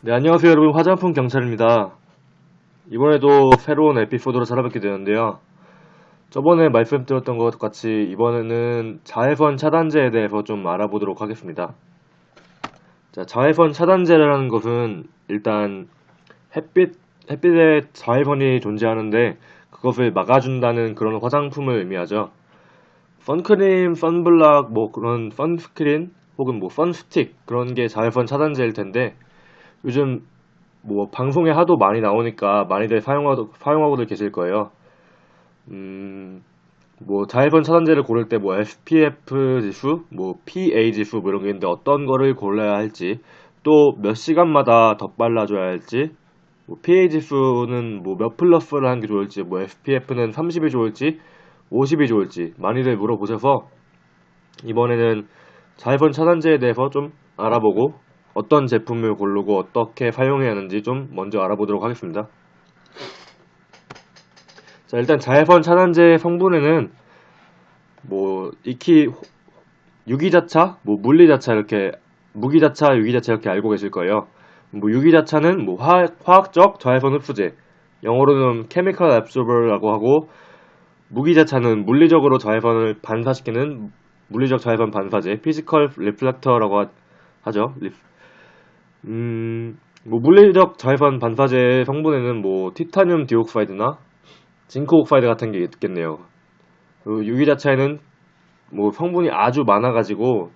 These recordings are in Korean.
네, 안녕하세요 여러분. 화장품 경찰입니다. 이번에도 새로운 에피소드로 찾아뵙게 되는데요. 저번에 말씀드렸던 것 같이 이번에는 자외선 차단제에 대해서 좀 알아보도록 하겠습니다. 자, 자외선 차단제라는 것은 일단 햇빛에 자외선이 존재하는데 그것을 막아준다는 그런 화장품을 의미하죠. 선크림, 선블락, 뭐 그런 선스크린 혹은 뭐 선스틱 그런 게 자외선 차단제일 텐데 요즘 뭐 방송에 하도 많이 나오니까 많이들 사용하고들 계실 거예요. 뭐 자외선 차단제를 고를 때 뭐 SPF 지수, 뭐 PA 지수 뭐 이런 게 있는데 어떤 거를 골라야 할지, 또 몇 시간마다 덧발라줘야 할지, 뭐 PA 지수는 뭐 몇 플러스를 하는 게 좋을지, 뭐 SPF는 30이 좋을지, 50이 좋을지 많이들 물어보셔서 이번에는 자외선 차단제에 대해서 좀 알아보고 어떤 제품을 고르고 어떻게 사용해야 하는지 좀 먼저 알아보도록 하겠습니다. 자, 일단 자외선 차단제 성분에는 뭐 익히 유기자차, 뭐 물리자차 이렇게 무기자차, 유기자차 이렇게 알고 계실 거예요. 뭐 유기자차는 뭐 화학적 자외선 흡수제, 영어로는 chemical absorber라고 하고, 무기자차는 물리적으로 자외선을 반사시키는 물리적 자외선 반사제, physical reflector라고 하죠. 뭐 물리적 자외선 반사제 성분에는 뭐 티타늄 디옥사이드나 징크 옥사이드 같은 게 있겠네요. 그리고 유기자차에는 뭐 성분이 아주 많아가지고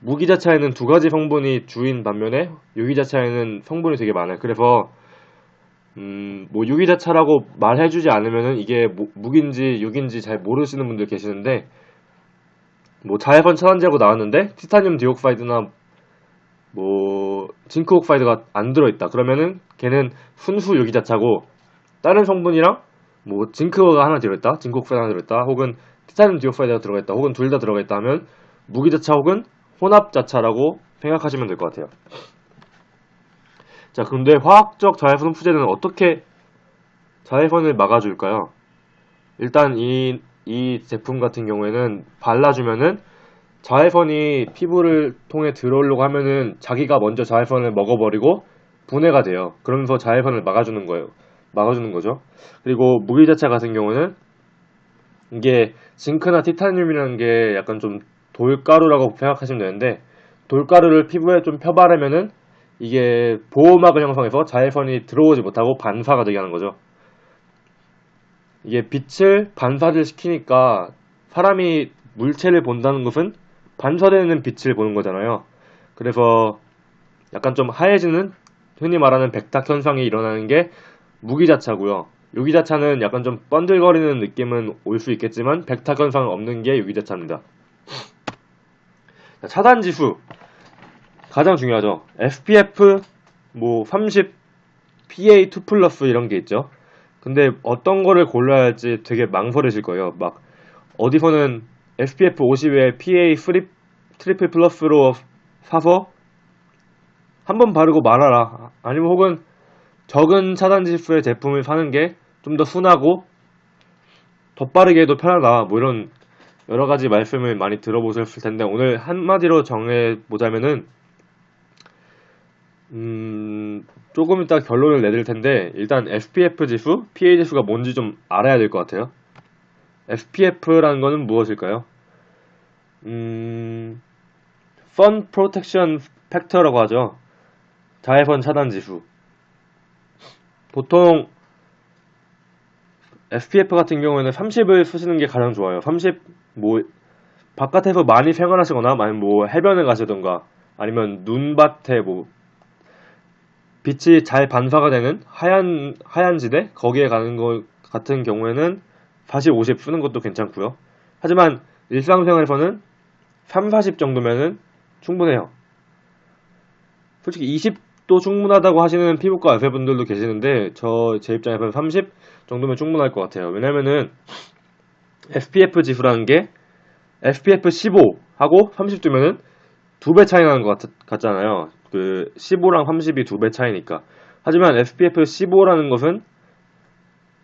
무기자차에는 두 가지 성분이 주인 반면에 유기자차에는 성분이 되게 많아요. 그래서 뭐 유기자차라고 말해주지 않으면은 이게 무기인지 유기인지 잘 모르시는 분들 계시는데, 뭐 자외선 차단제라고 나왔는데 티타늄 디옥사이드나 뭐 징크 옥사이드가 안 들어있다 그러면은 걔는 순수 유기자차고, 다른 성분이랑 뭐 징크가 하나 들어있다, 징크 옥사이드 하나 들어있다, 혹은 티타늄 디옥사이드가 들어있다, 혹은 둘 다 들어있다 하면 무기자차 혹은 혼합자차라고 생각하시면 될 것 같아요. 자, 그런데 화학적 자외선 흡수제는 어떻게 자외선을 막아줄까요? 일단 이 제품 같은 경우에는 발라주면은 자외선이 피부를 통해 들어오려고 하면은 자기가 먼저 자외선을 먹어버리고 분해가 돼요. 그러면서 자외선을 막아주는 거예요. 막아주는 거죠. 그리고 무기자차 같은 경우는 이게 징크나 티타늄이라는 게 약간 좀 돌가루라고 생각하시면 되는데, 돌가루를 피부에 좀 펴바르면은 이게 보호막을 형성해서 자외선이 들어오지 못하고 반사가 되게 하는 거죠. 이게 빛을 반사를 시키니까 사람이 물체를 본다는 것은 반사되는 빛을 보는 거잖아요. 그래서 약간 좀 하얘지는, 흔히 말하는 백탁 현상이 일어나는 게 무기자차고요. 유기자차는 약간 좀 번들거리는 느낌은 올 수 있겠지만 백탁 현상은 없는 게 유기자차입니다. 차단 지수 가장 중요하죠. SPF 뭐 30, PA2 플러스 이런 게 있죠. 근데 어떤 거를 골라야 할지 되게 망설이실 거예요. 막 어디서는 SPF 50에 PA3 트리플 플러스로 사서 한번 바르고 말아라. 아니면 혹은 적은 차단 지수의 제품을 사는 게 좀 더 순하고 덧바르게 해도 편하다. 뭐 이런 여러 가지 말씀을 많이 들어보셨을 텐데, 오늘 한마디로 정해보자면은 조금 이따 결론을 내드릴 텐데, 일단 SPF 지수, PA 지수가 뭔지 좀 알아야 될 것 같아요. SPF라는 거는 무엇일까요? Sun Protection Factor라고 하죠. 자외선 차단 지수. 보통 SPF 같은 경우에는 30을 쓰시는 게 가장 좋아요. 30, 뭐 바깥에서 많이 생활하시거나 아니면 뭐 해변에 가시던가 아니면 눈밭에 뭐 빛이 잘 반사가 되는 하얀 지대 거기에 가는 것 같은 경우에는 40, 50 쓰는 것도 괜찮고요. 하지만 일상생활에서는 3, 40 정도면은 충분해요. 솔직히 20도 충분하다고 하시는 피부과 의사분들도 계시는데 제 입장에서는 30 정도면 충분할 것 같아요. 왜냐면은 SPF 지수라는 게 SPF 15하고 30 두면은 2배 차이 나는 것 같잖아요. 그 15랑 30이 2배 차이니까. 하지만 SPF 15라는 것은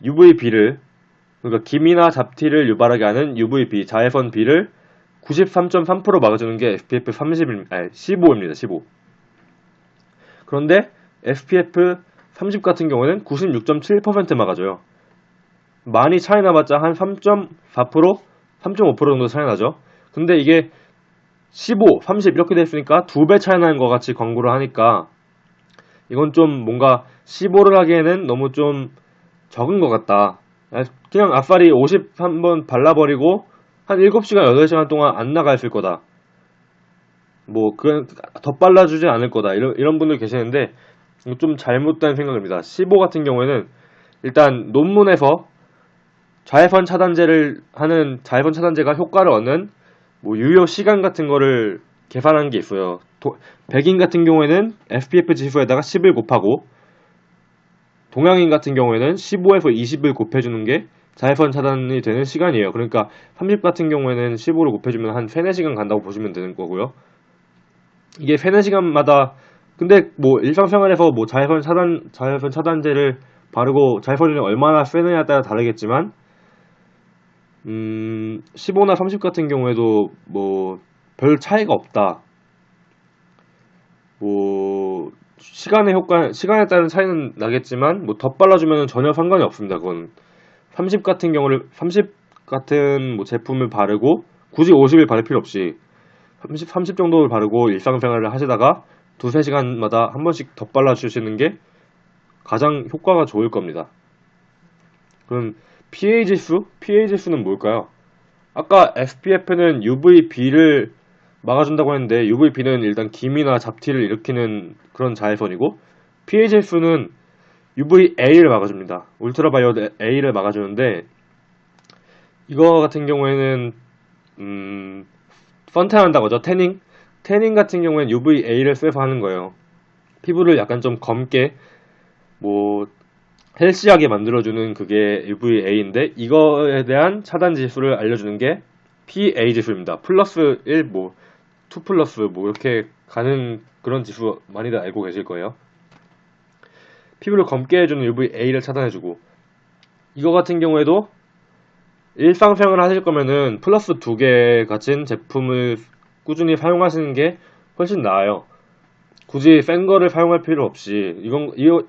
UVB를, 그러니까 기미나 잡티를 유발하게 하는 UVB, 자외선 B를 93.3% 막아주는 게 SPF 15입니다. 15. 그런데 SPF 30 같은 경우에는 96.7% 막아줘요. 많이 차이 나봤자 한 3.4%, 3.5% 정도 차이 나죠. 근데 이게 15, 30 이렇게 됐으니까 2배 차이 나는 것 같이 광고를 하니까 이건 좀 뭔가 15를 하기에는 너무 좀 적은 것 같다. 그냥 아싸리 50 한번 발라버리고 한 7시간, 8시간 동안 안 나가 있을 거다. 뭐, 그냥 더 발라주지 않을 거다. 이런 분들 계시는데, 좀 잘못된 생각입니다. 15 같은 경우에는 일단 논문에서 자외선 차단제를 하는 자외선 차단제가 효과를 얻는 뭐 유효 시간 같은 거를 계산한 게 있어요. 백인 같은 경우에는 SPF 지수에다가 10을 곱하고 동양인 같은 경우에는 15에서 20을 곱해주는 게 자외선 차단이 되는 시간이에요. 그러니까 30 같은 경우에는 15를 곱해주면 한 3, 4시간 간다고 보시면 되는 거고요. 이게 3, 4시간마다 근데 뭐 일상생활에서 뭐 자외선 차단제를 바르고 자외선이 얼마나 세느냐에 따라 다르겠지만 15나 30 같은 경우에도 뭐 별 차이가 없다. 뭐 시간에 따른 차이는 나겠지만 뭐 덧발라주면 전혀 상관이 없습니다. 그건 30 같은 경우를 30 같은 뭐 제품을 바르고 굳이 50일 바를 필요 없이 30 정도를 바르고 일상생활을 하시다가 2, 3시간마다 한 번씩 덧발라 주시는 게 가장 효과가 좋을 겁니다. 그럼 PA 지수는 뭘까요? 아까 SPF는 UVB를 막아준다고 했는데 UVB는 일단 기미나 잡티를 일으키는 그런 자외선이고 PA 지수는 UVA를 막아줍니다. 울트라바이오렛 A를 막아주는데 이거 같은 경우에는 선탠한다고 하죠. 태닝 같은 경우에는 UVA를 써서 하는 거예요. 피부를 약간 좀 검게 뭐 헬시하게 만들어주는 그게 UVA인데 이거에 대한 차단 지수를 알려주는 게 PA 지수입니다. 플러스 1, 뭐 2 플러스 뭐 이렇게 가는 그런 지수 많이들 알고 계실 거예요. 피부를 검게 해주는 UVA를 차단해주고 이거 같은 경우에도 일상생활을 하실 거면은 플러스 2개 가진 제품을 꾸준히 사용하시는 게 훨씬 나아요. 굳이 센 거를 사용할 필요 없이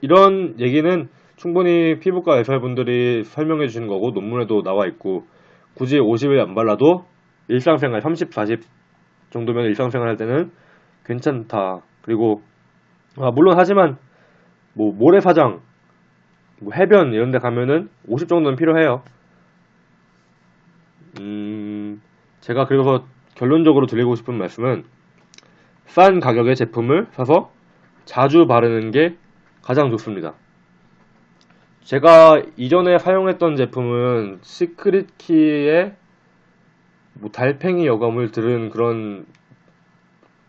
이런 얘기는 충분히 피부과 의사분들이 설명해 주시는 거고 논문에도 나와 있고 굳이 50일 안 발라도 일상생활 30, 40 정도면 일상생활 할 때는 괜찮다. 그리고 물론 하지만 뭐 모래사장, 뭐 해변 이런 데 가면은 50 정도는 필요해요. 제가 그래서 결론적으로 드리고 싶은 말씀은 싼 가격의 제품을 사서 자주 바르는 게 가장 좋습니다. 제가 이전에 사용했던 제품은 시크릿키의 뭐 달팽이 여과물 들은 그런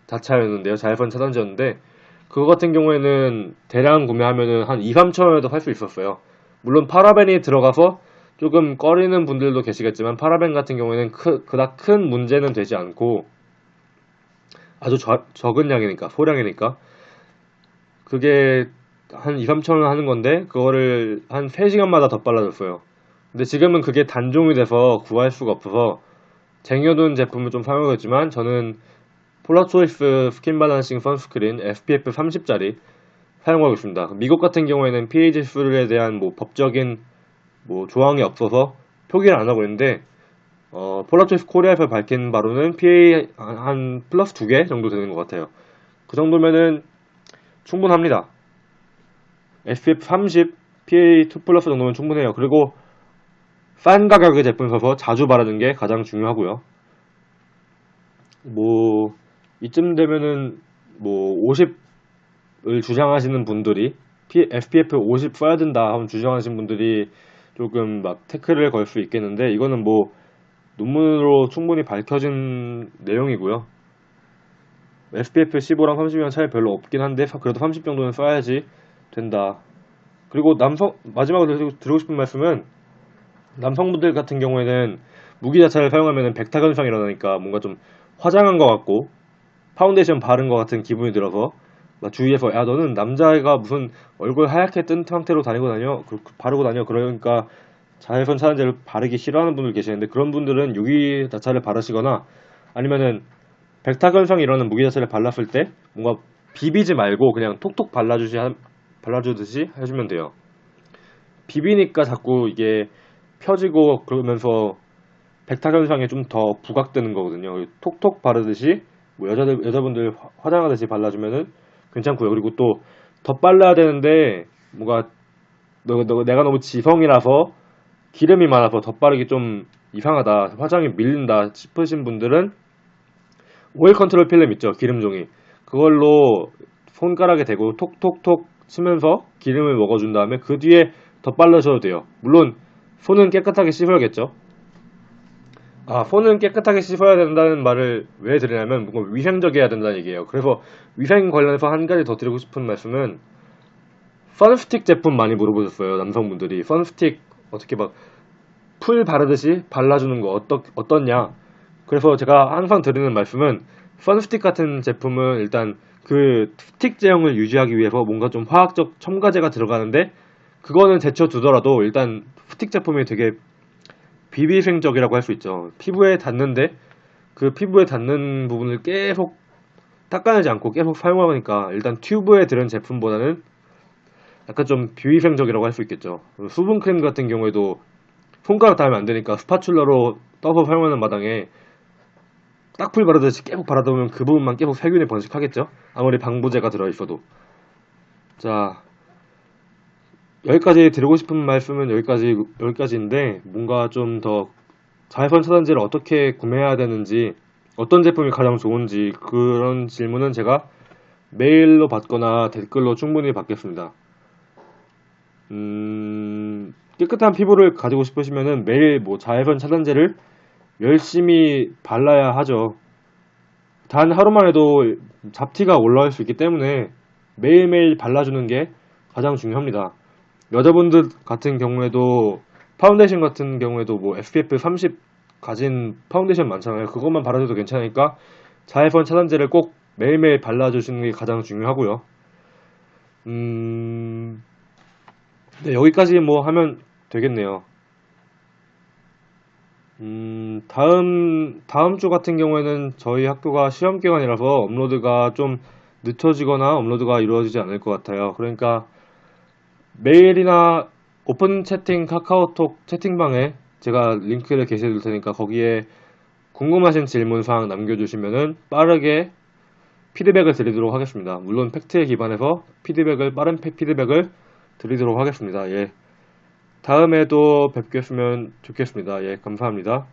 자차였는데요. 자외선 차단제였는데 그거 같은 경우에는 대량 구매하면은 한 2, 3천원에도 살 수 있었어요. 물론 파라벤이 들어가서 조금 꺼리는 분들도 계시겠지만 파라벤 같은 경우에는 그닥 큰 문제는 되지 않고 아주 적은 양이니까 소량이니까 그게 한 2, 3천원 하는 건데 그거를 한 3시간마다 더 빨라졌어요. 근데 지금은 그게 단종이 돼서 구할 수가 없어서 쟁여둔 제품을 좀 사용하고 있지만 저는 폴라초이스 스킨 밸런싱 선스크린 SPF 30짜리 사용하고 있습니다. 미국 같은 경우에는 PA 지수에 대한 뭐 법적인 뭐 조항이 없어서 표기를 안 하고 있는데 폴라초이스 코리아에서 밝힌 바로는 PA 한 플러스 2개 정도 되는 것 같아요. 그 정도면은 충분합니다. SPF 30, PA 2 플러스 정도면 충분해요. 그리고 싼 가격의 제품 사서 자주 바르는 게 가장 중요하고요. 뭐 이쯤 되면은 뭐 50을 주장하시는 분들이 SPF 50 써야 된다 하면 주장하시는 분들이 조금 막 태클을 걸 수 있겠는데 이거는 뭐 논문으로 충분히 밝혀진 내용이고요. SPF 15랑 30이랑 차이 별로 없긴 한데 그래도 30 정도는 써야지 된다. 그리고 마지막으로 드리고 싶은 말씀은 남성분들 같은 경우에는 무기자차를 사용하면 백탁 현상이 일어나니까 뭔가 좀 화장한 것 같고 파운데이션 바른 것 같은 기분이 들어서 막 주위에서 야 너는 남자애가 무슨 얼굴 하얗게 뜬 상태로 바르고 다녀 그러니까 자외선 차단제를 바르기 싫어하는 분들 계시는데 그런 분들은 유기자차를 바르시거나 아니면은 백탁 현상이 일어나는 무기자차를 발랐을 때 뭔가 비비지 말고 그냥 톡톡 발라주시 발라주듯이 해주면 돼요. 비비니까 자꾸 이게 펴지고 그러면서 백탁 현상에 좀 더 부각되는 거거든요. 톡톡 바르듯이 뭐 여자분들 화장하듯이 발라주면은 괜찮고요. 그리고 또 덧발라야 되는데 뭔가 내가 너무 지성이라서 기름이 많아서 덧바르기 좀 이상하다, 화장이 밀린다 싶으신 분들은 오일 컨트롤 필름 있죠, 기름종이. 그걸로 손가락에 대고 톡톡톡 치면서 기름을 먹어준 다음에 그 뒤에 덧바르셔도 돼요. 물론 손은 깨끗하게 씻어야겠죠. 손은 깨끗하게 씻어야 된다는 말을 왜 드리냐면 뭔가 위생적이어야 된다는 얘기예요. 그래서 위생 관련해서 한 가지 더 드리고 싶은 말씀은, 선스틱 제품 많이 물어보셨어요, 남성분들이. 선스틱 어떻게 막 풀 바르듯이 발라주는 거 어떻냐. 그래서 제가 항상 드리는 말씀은, 선스틱 같은 제품은 일단 그 스틱 제형을 유지하기 위해서 뭔가 좀 화학적 첨가제가 들어가는데, 그거는 제쳐두더라도 일단 스틱 제품이 되게 비위생적이라고 할 수 있죠. 피부에 닿는데 그 피부에 닿는 부분을 계속 닦아내지 않고 계속 사용하니까 일단 튜브에 들은 제품보다는 약간 좀 비위생적이라고 할 수 있겠죠. 수분 크림 같은 경우에도 손가락 닿으면 안 되니까 스파츌러로 떠서 사용하는 마당에 딱풀 바르듯이 계속 바르다 보면 그 부분만 계속 세균이 번식하겠죠. 아무리 방부제가 들어있어도. 자, 여기까지 드리고 싶은 말씀은 여기까지인데, 뭔가 좀 더 자외선 차단제를 어떻게 구매해야 되는지, 어떤 제품이 가장 좋은지, 그런 질문은 제가 메일로 받거나 댓글로 충분히 받겠습니다. 깨끗한 피부를 가지고 싶으시면은 매일 뭐 자외선 차단제를 열심히 발라야 하죠. 단 하루만 해도 잡티가 올라올 수 있기 때문에 매일매일 발라주는 게 가장 중요합니다. 여자분들 같은 경우에도, 파운데이션 같은 경우에도 뭐 SPF 30 가진 파운데이션 많잖아요. 그것만 바르셔도 괜찮으니까 자외선 차단제를 꼭 매일매일 발라주시는 게 가장 중요하고요. 네, 여기까지 뭐 하면 되겠네요. 다음 주 같은 경우에는 저희 학교가 시험 기간이라서 업로드가 좀 늦춰지거나 업로드가 이루어지지 않을 것 같아요. 그러니까 메일이나 오픈 채팅 카카오톡 채팅방에 제가 링크를 게시해 둘 테니까 거기에 궁금하신 질문사항 남겨주시면은 빠르게 피드백을 드리도록 하겠습니다. 물론 팩트에 기반해서 빠른 피드백을 드리도록 하겠습니다. 예. 다음에도 뵙겠으면 좋겠습니다. 예, 감사합니다.